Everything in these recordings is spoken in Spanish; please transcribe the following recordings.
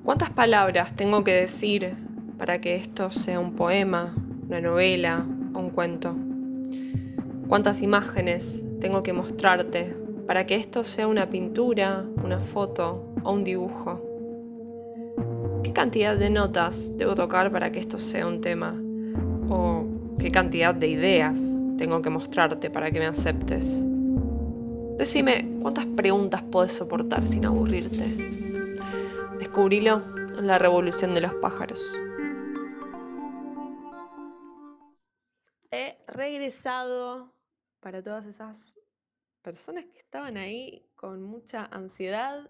¿Cuántas palabras tengo que decir para que esto sea un poema, una novela o un cuento? ¿Cuántas imágenes tengo que mostrarte para que esto sea una pintura, una foto o un dibujo? ¿Qué cantidad de notas debo tocar para que esto sea un tema? ¿O qué cantidad de ideas tengo que mostrarte para que me aceptes? Decime, ¿cuántas preguntas podés soportar sin aburrirte? Descubrilo en la revolución de los pájaros. He regresado para todas esas personas que estaban ahí con mucha ansiedad.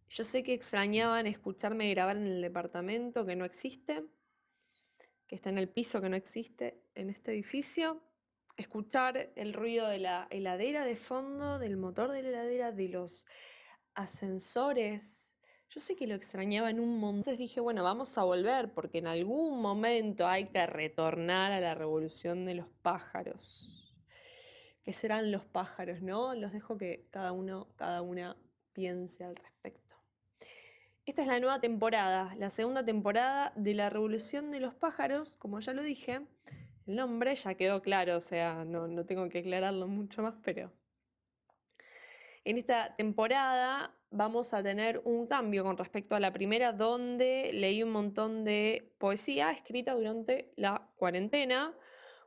Yo sé que extrañaban escucharme grabar en el departamento que no existe, que está en el piso que no existe en este edificio. Escuchar el ruido de la heladera de fondo, del motor de la heladera, de los ascensores. Yo sé que lo extrañaban un montón. Entonces dije, bueno, vamos a volver porque en algún momento hay que retornar a la revolución de los pájaros. ¿Qué serán los pájaros, no? Los dejo que cada uno, cada una piense al respecto. Esta es la nueva temporada, la segunda temporada de la revolución de los pájaros. Como ya lo dije, el nombre ya quedó claro, o sea, no tengo que aclararlo mucho más, pero en esta temporada vamos a tener un cambio con respecto a la primera, donde leí un montón de poesía escrita durante la cuarentena,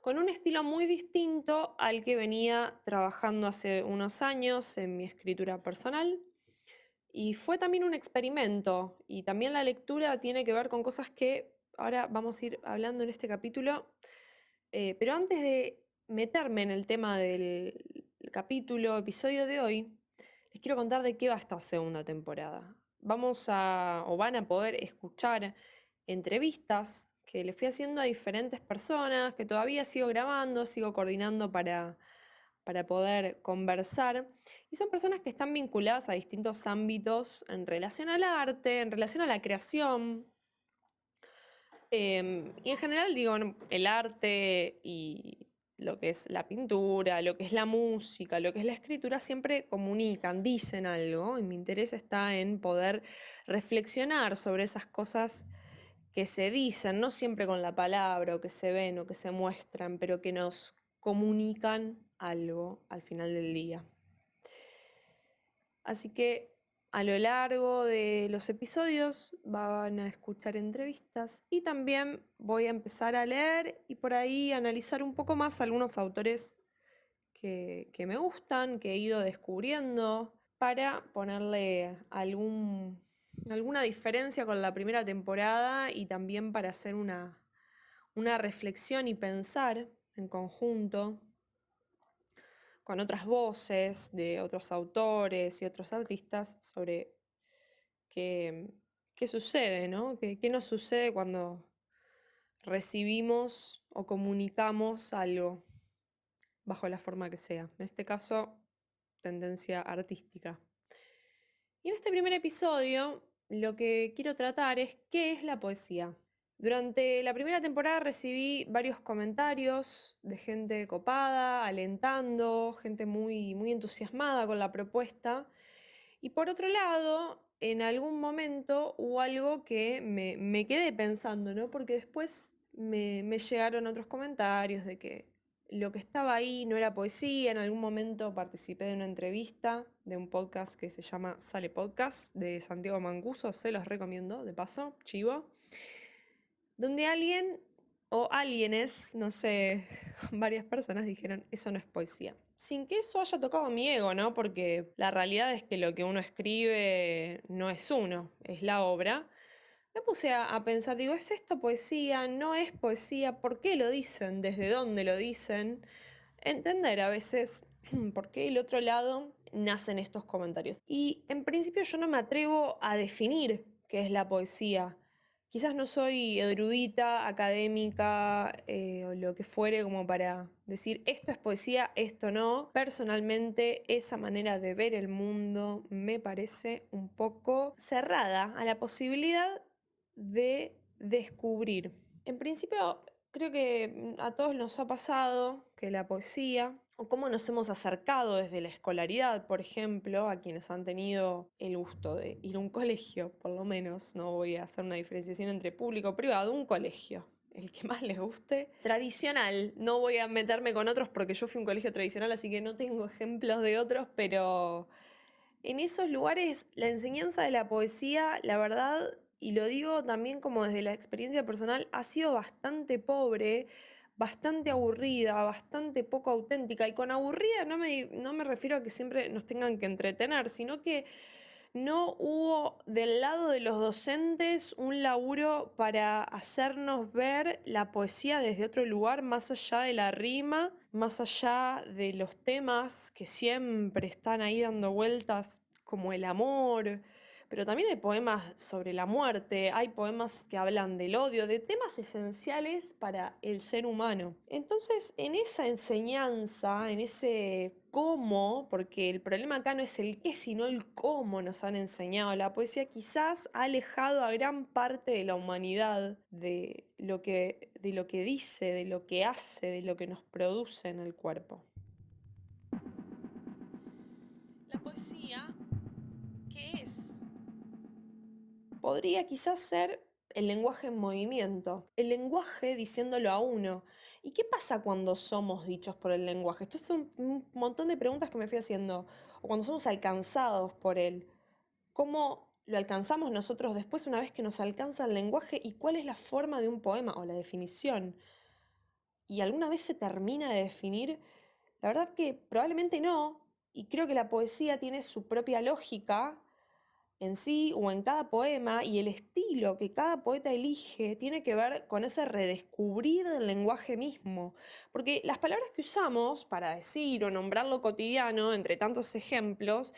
con un estilo muy distinto al que venía trabajando hace unos años en mi escritura personal. Y fue también un experimento, y también la lectura tiene que ver con cosas que ahora vamos a ir hablando en este capítulo. Pero antes de meterme en el tema del episodio de hoy, les quiero contar de qué va esta segunda temporada. Van a poder escuchar entrevistas que le fui haciendo a diferentes personas, que todavía sigo grabando, sigo coordinando para poder conversar. Y son personas que están vinculadas a distintos ámbitos en relación al arte, en relación a la creación. Y en general digo, el arte y lo que es la pintura, lo que es la música, lo que es la escritura, siempre comunican, dicen algo, y mi interés está en poder reflexionar sobre esas cosas que se dicen, no siempre con la palabra, o que se ven, o que se muestran, pero que nos comunican algo al final del día. Así que a lo largo de los episodios van a escuchar entrevistas y también voy a empezar a leer y por ahí analizar un poco más algunos autores que me gustan, que he ido descubriendo, para ponerle alguna diferencia con la primera temporada y también para hacer una reflexión y pensar en conjunto con otras voces de otros autores y otros artistas sobre qué, qué sucede, ¿no? ¿Qué nos sucede cuando recibimos o comunicamos algo bajo la forma que sea? En este caso, tendencia artística. Y en este primer episodio, lo que quiero tratar es qué es la poesía. Durante la primera temporada recibí varios comentarios de gente copada, alentando, gente muy entusiasmada con la propuesta. Y por otro lado, en algún momento hubo algo que me quedé pensando, ¿no? Porque después me llegaron otros comentarios de que lo que estaba ahí no era poesía. En algún momento participé de una entrevista de un podcast que se llama Sale Podcast de Santiago Mancuso, se los recomiendo, de paso, chivo, donde alguien o alguienes, no sé, varias personas dijeron, eso no es poesía. Sin que eso haya tocado mi ego, ¿no? Porque la realidad es que lo que uno escribe no es uno, es la obra. Me puse a pensar, digo, ¿es esto poesía? ¿No es poesía? ¿Por qué lo dicen? ¿Desde dónde lo dicen? Entender a veces por qué del otro lado nacen estos comentarios. Y en principio yo no me atrevo a definir qué es la poesía. Quizás no soy erudita, académica o lo que fuere como para decir esto es poesía, esto no. Personalmente esa manera de ver el mundo me parece un poco cerrada a la posibilidad de descubrir. En principio creo que a todos nos ha pasado que la poesía o cómo nos hemos acercado desde la escolaridad, por ejemplo, a quienes han tenido el gusto de ir a un colegio, por lo menos, no voy a hacer una diferenciación entre público o privado, un colegio, el que más les guste. Tradicional, no voy a meterme con otros porque yo fui a un colegio tradicional, así que no tengo ejemplos de otros, pero en esos lugares la enseñanza de la poesía, la verdad, y lo digo también como desde la experiencia personal, ha sido bastante pobre, bastante aburrida, bastante poco auténtica. Y con aburrida no me refiero a que siempre nos tengan que entretener, sino que no hubo del lado de los docentes un laburo para hacernos ver la poesía desde otro lugar, más allá de la rima, más allá de los temas que siempre están ahí dando vueltas, como el amor, pero también hay poemas sobre la muerte, hay poemas que hablan del odio, de temas esenciales para el ser humano. Entonces, en esa enseñanza, en ese cómo, porque el problema acá no es el qué, sino el cómo nos han enseñado la poesía, quizás ha alejado a gran parte de la humanidad de lo que dice, de lo que hace, de lo que nos produce en el cuerpo. La poesía, ¿qué es? Podría quizás ser el lenguaje en movimiento, el lenguaje diciéndolo a uno. ¿Y qué pasa cuando somos dichos por el lenguaje? Esto es un montón de preguntas que me fui haciendo. O cuando somos alcanzados por él. ¿Cómo lo alcanzamos nosotros después una vez que nos alcanza el lenguaje? ¿Y cuál es la forma de un poema o la definición? ¿Y alguna vez se termina de definir? La verdad que probablemente no. Y creo que la poesía tiene su propia lógica en sí o en cada poema, y el estilo que cada poeta elige tiene que ver con ese redescubrir del lenguaje mismo. Porque las palabras que usamos para decir o nombrar lo cotidiano, entre tantos ejemplos,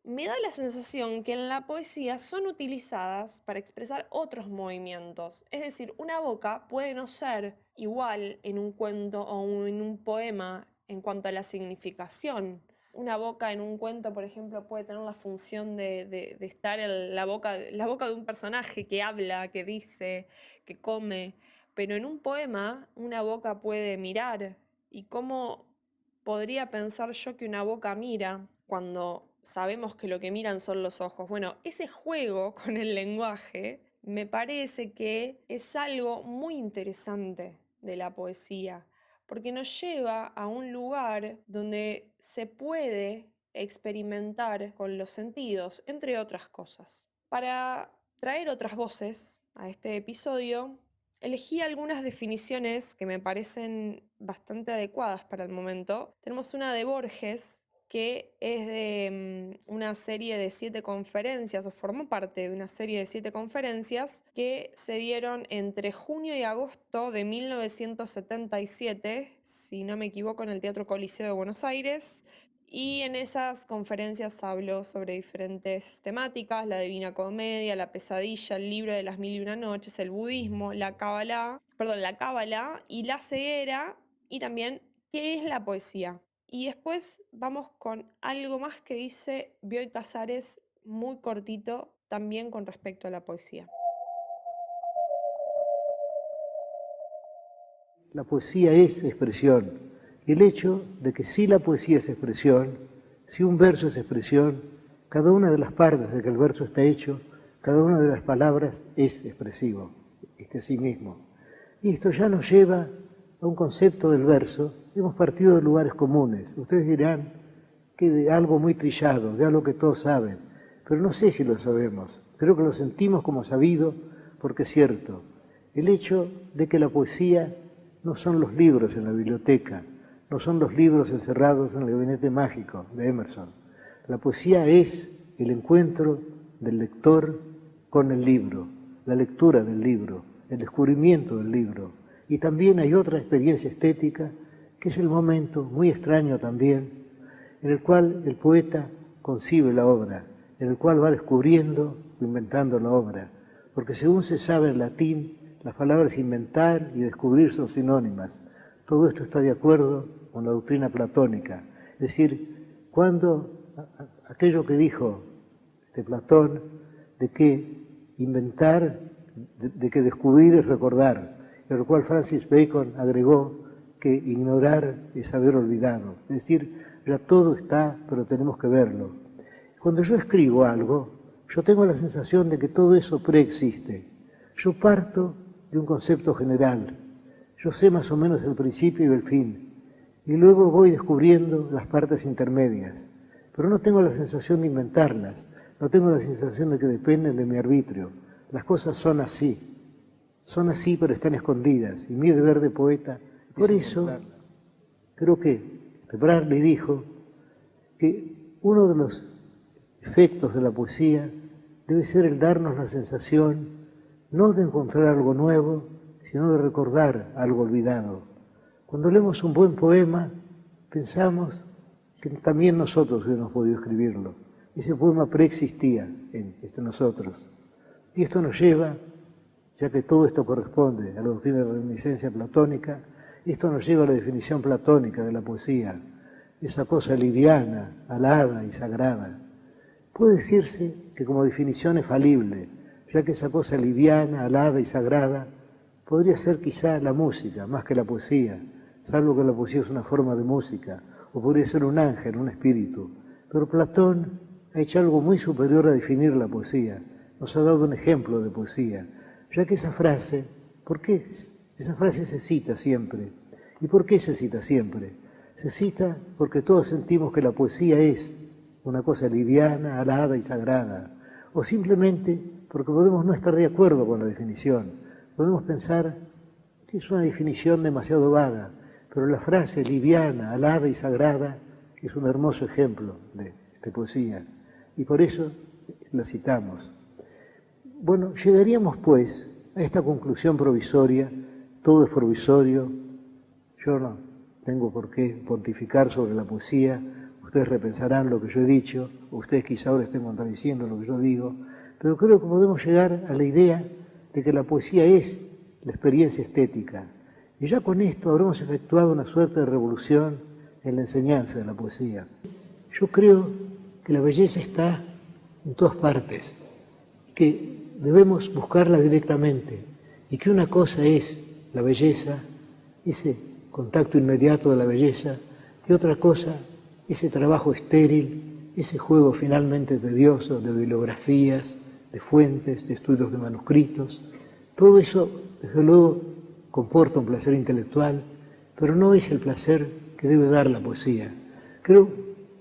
me da la sensación que en la poesía son utilizadas para expresar otros movimientos. Es decir, una boca puede no ser igual en un cuento o en un poema en cuanto a la significación. Una boca en un cuento, por ejemplo, puede tener la función de estar en la boca de un personaje que habla, que dice, que come. Pero en un poema, una boca puede mirar. ¿Y cómo podría pensar yo que una boca mira cuando sabemos que lo que miran son los ojos? Bueno, ese juego con el lenguaje me parece que es algo muy interesante de la poesía, porque nos lleva a un lugar donde se puede experimentar con los sentidos, entre otras cosas. Para traer otras voces a este episodio, elegí algunas definiciones que me parecen bastante adecuadas para el momento. Tenemos una de Borges, que es de una serie de 7 conferencias, o formó parte de una serie de 7 conferencias que se dieron entre junio y agosto de 1977, si no me equivoco, en el Teatro Coliseo de Buenos Aires. Y en esas conferencias habló sobre diferentes temáticas: la Divina Comedia, la pesadilla, el libro de las mil y una noches, el budismo, la cábala y la ceguera, y también qué es la poesía. Y después vamos con algo más que dice Bioy Casares, muy cortito, también con respecto a la poesía. La poesía es expresión. El hecho de que si la poesía es expresión, si un verso es expresión, cada una de las partes de que el verso está hecho, cada una de las palabras es expresivo, a sí mismo. Y esto ya nos lleva a un concepto del verso. Hemos partido de lugares comunes. Ustedes dirán que de algo muy trillado, de algo que todos saben, pero no sé si lo sabemos. Creo que lo sentimos como sabido, porque es cierto. El hecho de que la poesía no son los libros en la biblioteca, no son los libros encerrados en el gabinete mágico de Emerson. La poesía es el encuentro del lector con el libro, la lectura del libro, el descubrimiento del libro. Y también hay otra experiencia estética, que es el momento, muy extraño también, en el cual el poeta concibe la obra, en el cual va descubriendo o inventando la obra. Porque según se sabe en latín, las palabras inventar y descubrir son sinónimas. Todo esto está de acuerdo con la doctrina platónica. Es decir, cuando aquello que dijo Platón, de que inventar, de que descubrir es recordar, y a lo cual Francis Bacon agregó que ignorar es haber olvidado. Es decir, ya todo está, pero tenemos que verlo. Cuando yo escribo algo, yo tengo la sensación de que todo eso preexiste. Yo parto de un concepto general. Yo sé más o menos el principio y el fin. Y luego voy descubriendo las partes intermedias. Pero no tengo la sensación de inventarlas. No tengo la sensación de que dependen de mi arbitrio. Las cosas son así. Son así, pero están escondidas. Y mi deber de poeta. Por eso, creo que Bradley dijo que uno de los efectos de la poesía debe ser el darnos la sensación no de encontrar algo nuevo, sino de recordar algo olvidado. Cuando leemos un buen poema, pensamos que también nosotros hubiéramos podido escribirlo. Ese poema preexistía entre nosotros. Y esto nos lleva, ya que todo esto corresponde a la doctrina de la reminiscencia platónica, esto nos lleva a la definición platónica de la poesía, esa cosa liviana, alada y sagrada. Puede decirse que como definición es falible, ya que esa cosa liviana, alada y sagrada podría ser quizá la música, más que la poesía, salvo que la poesía es una forma de música, o podría ser un ángel, un espíritu. Pero Platón ha hecho algo muy superior a definir la poesía, nos ha dado un ejemplo de poesía, ya que esa frase, ¿por qué? Esa frase se cita siempre. ¿Y por qué se cita siempre? Se cita porque todos sentimos que la poesía es una cosa liviana, alada y sagrada, o simplemente porque podemos no estar de acuerdo con la definición. Podemos pensar que es una definición demasiado vaga, pero la frase liviana, alada y sagrada es un hermoso ejemplo de poesía, y por eso la citamos. Bueno, llegaríamos pues a esta conclusión provisoria, todo es provisorio, yo no tengo por qué pontificar sobre la poesía, ustedes repensarán lo que yo he dicho, ustedes quizá ahora estén contradiciendo lo que yo digo, pero creo que podemos llegar a la idea de que la poesía es la experiencia estética. Y ya con esto habremos efectuado una suerte de revolución en la enseñanza de la poesía. Yo creo que la belleza está en todas partes, que debemos buscarla directamente, y que una cosa es la belleza, ese contacto inmediato de la belleza, y otra cosa ese trabajo estéril, ese juego finalmente tedioso de bibliografías, de fuentes, de estudios de manuscritos. Todo eso, desde luego, comporta un placer intelectual, pero no es el placer que debe dar la poesía. Creo,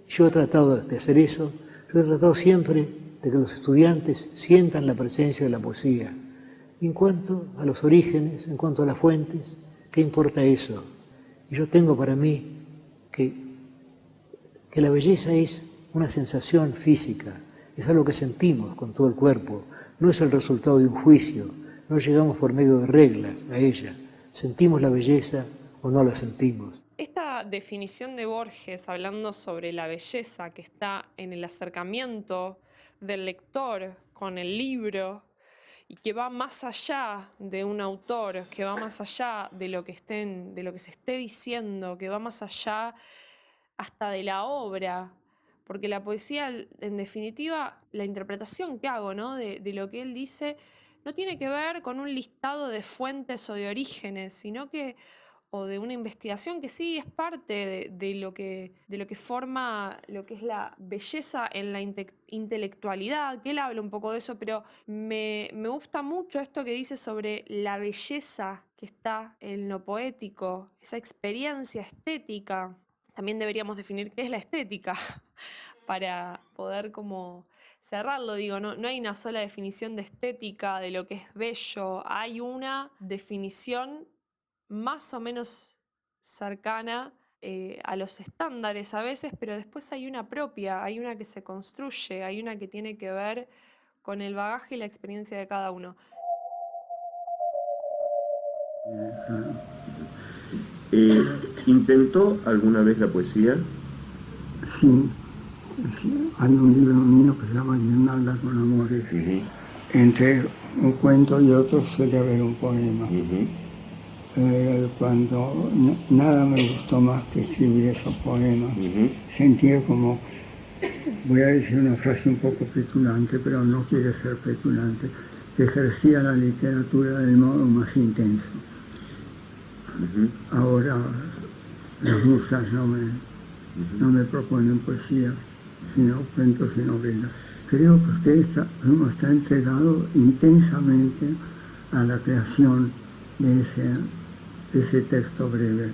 yo he tratado de hacer eso, yo he tratado siempre de que los estudiantes sientan la presencia de la poesía. En cuanto a los orígenes, en cuanto a las fuentes, ¿qué importa eso? Y yo tengo para mí que la belleza es una sensación física, es algo que sentimos con todo el cuerpo, no es el resultado de un juicio, no llegamos por medio de reglas a ella, sentimos la belleza o no la sentimos. Esta definición de Borges, hablando sobre la belleza que está en el acercamiento del lector con el libro y que va más allá de un autor, que va más allá de lo que se esté diciendo, que va más allá hasta de la obra, porque la poesía, en definitiva, la interpretación que hago, ¿no? de lo que él dice, no tiene que ver con un listado de fuentes o de orígenes, sino que o de una investigación que sí es parte de lo que forma lo que es la belleza en la intelectualidad, que él habla un poco de eso, pero me gusta mucho esto que dice sobre la belleza que está en lo poético, esa experiencia estética. También deberíamos definir qué es la estética para poder como cerrarlo. Digo, no hay una sola definición de estética, de lo que es bello, hay una definición más o menos cercana a los estándares a veces, pero después hay una propia, hay una que se construye, hay una que tiene que ver con el bagaje y la experiencia de cada uno. ¿Intentó alguna vez la poesía? Sí, hay un libro mío que se llama ¿Quién habla con amores? Entre un cuento y otro suele haber un poema. Cuando nada me gustó más que escribir esos poemas, sentía como, voy a decir una frase un poco petulante, pero no quiere ser petulante, que ejercía la literatura del modo más intenso. Ahora Las musas no me proponen poesía, sino cuentos y novelas. Creo que uno está entregado intensamente a la creación de ese texto breve.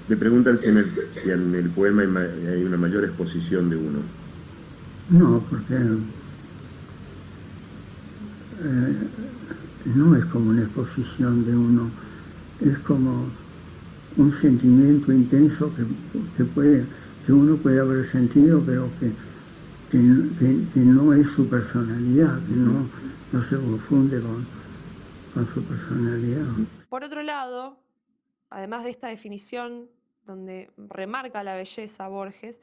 Le preguntan si en el poema hay una mayor exposición de uno. No, porque no es como una exposición de uno, es como un sentimiento intenso que uno puede haber sentido, pero que no es su personalidad, que no se confunde con su personalidad. Por otro lado, además de esta definición donde remarca la belleza Borges,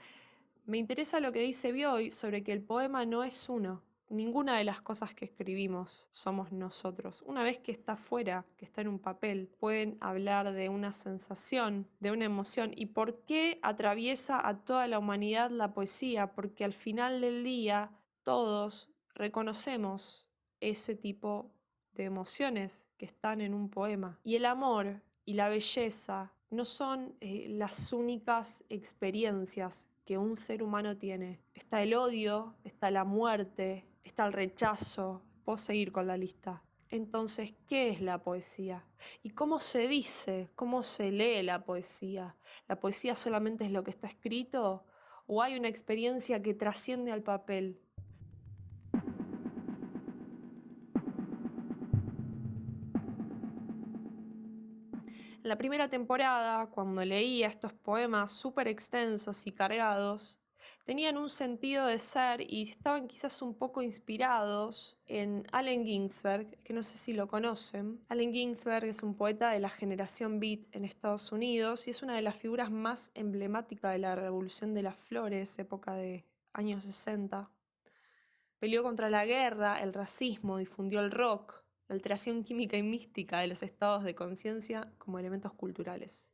me interesa lo que dice Bioy sobre que el poema no es uno. Ninguna de las cosas que escribimos somos nosotros. Una vez que está fuera, que está en un papel, pueden hablar de una sensación, de una emoción. ¿Y por qué atraviesa a toda la humanidad la poesía? Porque al final del día todos reconocemos ese tipo de emociones que están en un poema. Y el amor y la belleza no son las únicas experiencias que un ser humano tiene. Está el odio, está la muerte, está el rechazo. Puedo seguir con la lista. Entonces, ¿qué es la poesía? ¿Y cómo se dice, cómo se lee la poesía? ¿La poesía solamente es lo que está escrito? ¿O hay una experiencia que trasciende al papel? En la primera temporada, cuando leía estos poemas súper extensos y cargados, tenían un sentido de ser y estaban quizás un poco inspirados en Allen Ginsberg, que no sé si lo conocen. Allen Ginsberg es un poeta de la generación Beat en Estados Unidos y es una de las figuras más emblemáticas de la Revolución de las Flores, época de años 60. Peleó contra la guerra, el racismo, difundió el rock, la alteración química y mística de los estados de conciencia como elementos culturales.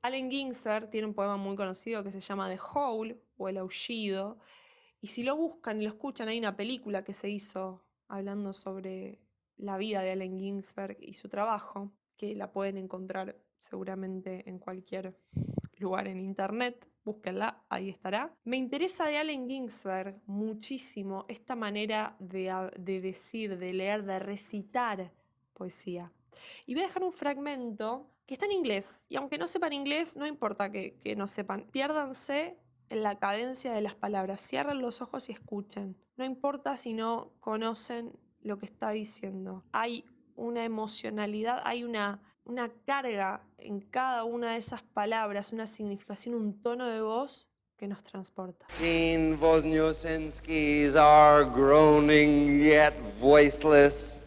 Allen Ginsberg tiene un poema muy conocido que se llama The Howl, o El Aullido, y si lo buscan y lo escuchan, hay una película que se hizo hablando sobre la vida de Allen Ginsberg y su trabajo, que la pueden encontrar seguramente en cualquier lugar en internet, búsquenla, ahí estará. Me interesa de Allen Ginsberg muchísimo esta manera de decir, de leer, de recitar poesía. Y voy a dejar un fragmento que está en inglés, y aunque no sepan inglés, no importa que no sepan, piérdanse en la cadencia de las palabras, cierren los ojos y escuchen. No importa si no conocen lo que está diciendo. Hay una emocionalidad, hay una carga en cada una de esas palabras, una significación, un tono de voz que nos transporta. Teen Voznesenskis are groaning yet voiceless.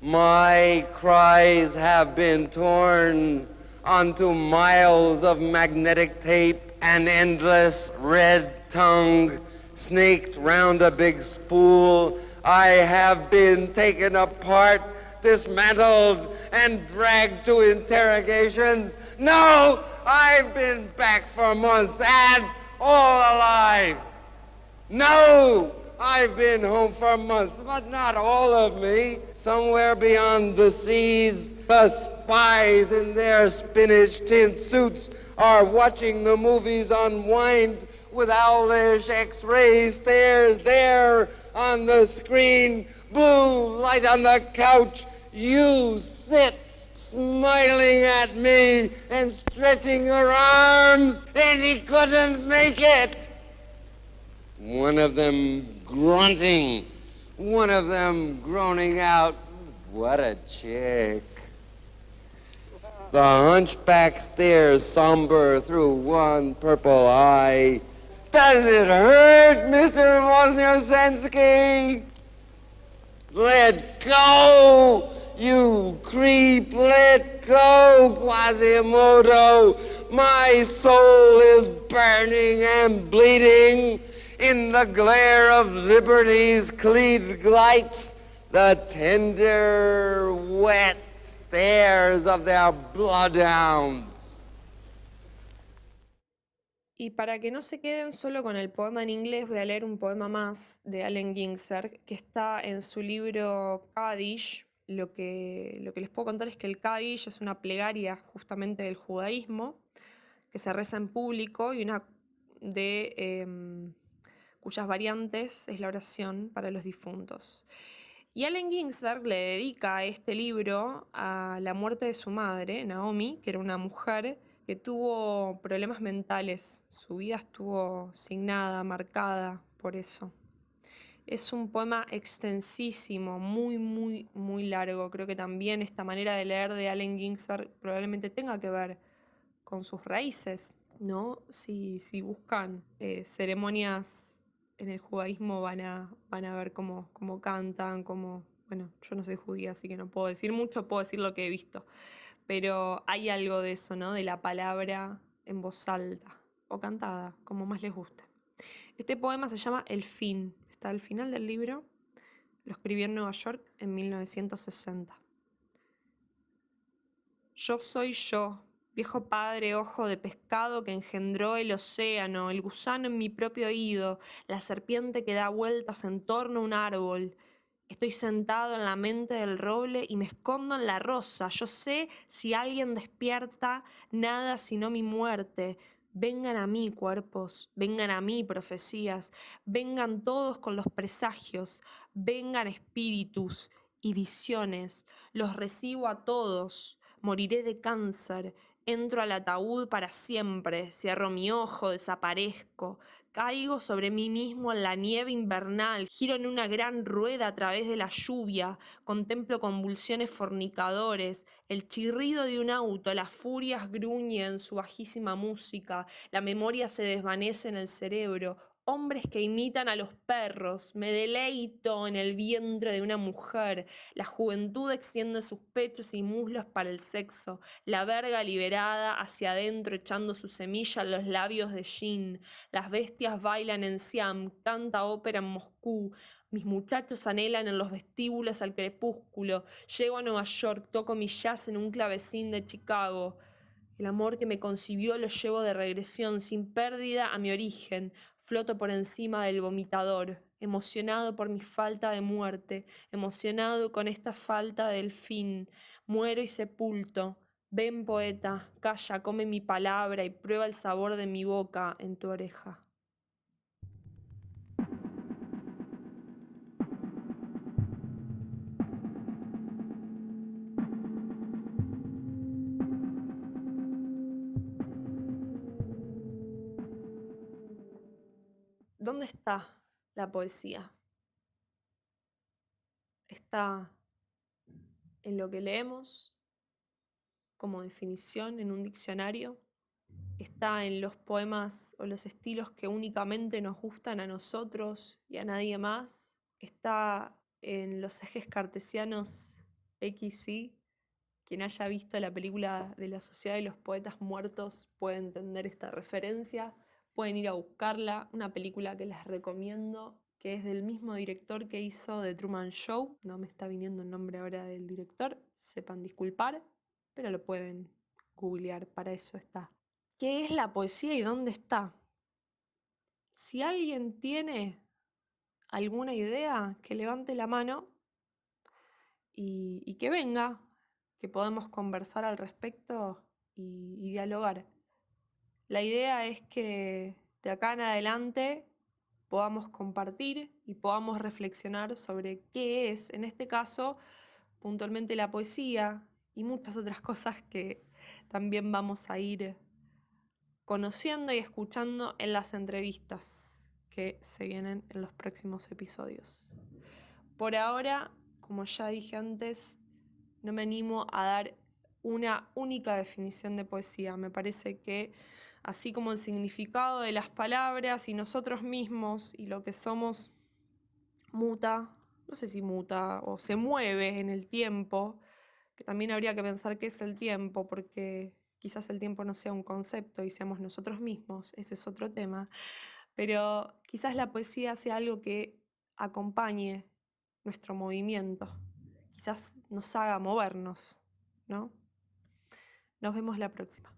My cries have been torn onto miles of magnetic tape, an endless red tongue snaked round a big spool. I have been taken apart, dismantled, and dragged to interrogations. No, I've been back for months and all alive. No, I've been home for months, but not all of me. Somewhere beyond the seas, the spies in their spinach tint suits are watching the movies unwind with owlish X-ray stares there on the screen, blue light on the couch. You sit smiling at me and stretching your arms, and he couldn't make it. One of them grunting, one of them groaning out, "What a chick." The hunchback stares somber through one purple eye. "Does it hurt, Mr. Wozniacki?" "Let go, you creep, let go, Quasimodo. My soul is burning and bleeding. In the glare of liberty's cleaved lights, the tender, wet stares of their bloodhounds." Y para que no se queden solo con el poema en inglés, voy a leer un poema más de Allen Ginsberg que está en su libro Kaddish, lo que les puedo contar es que el Kadish es una plegaria justamente del judaísmo que se reza en público y una de cuyas variantes es la oración para los difuntos. Y Allen Ginsberg le dedica este libro a la muerte de su madre, Naomi, que era una mujer que tuvo problemas mentales. Su vida estuvo signada, marcada por eso. Es un poema extensísimo, muy, muy, muy largo. Creo que también esta manera de leer de Allen Ginsberg probablemente tenga que ver con sus raíces, ¿no? Si buscan ceremonias en el judaísmo van a ver cómo cantan, bueno, yo no soy judía, así que no puedo decir mucho, puedo decir lo que he visto. Pero hay algo de eso, ¿no? De la palabra en voz alta o cantada, como más les guste. Este poema se llama El fin, está al final del libro, lo escribió en Nueva York en 1960. Yo soy yo, viejo padre ojo de pescado que engendró el océano, el gusano en mi propio oído, la serpiente que da vueltas en torno a un árbol. Estoy sentado en la mente del roble y me escondo en la rosa. Yo sé si alguien despierta, nada sino mi muerte. Vengan a mí, cuerpos, vengan a mí, profecías, vengan todos con los presagios, vengan espíritus y visiones, los recibo a todos, moriré de cáncer, entro al ataúd para siempre, cierro mi ojo, desaparezco, caigo sobre mí mismo en la nieve invernal, giro en una gran rueda a través de la lluvia, contemplo convulsiones fornicadores, el chirrido de un auto, las furias gruñen su bajísima música, la memoria se desvanece en el cerebro, hombres que imitan a los perros, me deleito en el vientre de una mujer, la juventud extiende sus pechos y muslos para el sexo, la verga liberada hacia adentro echando su semilla en los labios de Jean, las bestias bailan en Siam, canta ópera en Moscú, mis muchachos anhelan en los vestíbulos al crepúsculo, llego a Nueva York, toco mi jazz en un clavecín de Chicago. El amor que me concibió lo llevo de regresión, sin pérdida a mi origen, floto por encima del vomitador, emocionado por mi falta de muerte, emocionado con esta falta del fin, muero y sepulto. Ven, poeta, calla, come mi palabra y prueba el sabor de mi boca en tu oreja. ¿Dónde está la poesía? Está en lo que leemos como definición en un diccionario, está en los poemas o los estilos que únicamente nos gustan a nosotros y a nadie más, está en los ejes cartesianos X, Y. Quien haya visto la película de la Sociedad de los Poetas Muertos puede entender esta referencia, pueden ir a buscarla, una película que les recomiendo, que es del mismo director que hizo The Truman Show, no me está viniendo el nombre ahora del director, sepan disculpar, pero lo pueden googlear, para eso está. ¿Qué es la poesía y dónde está? Si alguien tiene alguna idea, que levante la mano y que venga, que podemos conversar al respecto y dialogar. La idea es que de acá en adelante podamos compartir y podamos reflexionar sobre qué es, en este caso, puntualmente la poesía y muchas otras cosas que también vamos a ir conociendo y escuchando en las entrevistas que se vienen en los próximos episodios. Por ahora, como ya dije antes, no me animo a dar una única definición de poesía. Me parece que así como el significado de las palabras y nosotros mismos y lo que somos muta, no sé si muta o se mueve en el tiempo, que también habría que pensar qué es el tiempo, porque quizás el tiempo no sea un concepto y seamos nosotros mismos, ese es otro tema, pero quizás la poesía sea algo que acompañe nuestro movimiento, quizás nos haga movernos, ¿no? Nos vemos la próxima.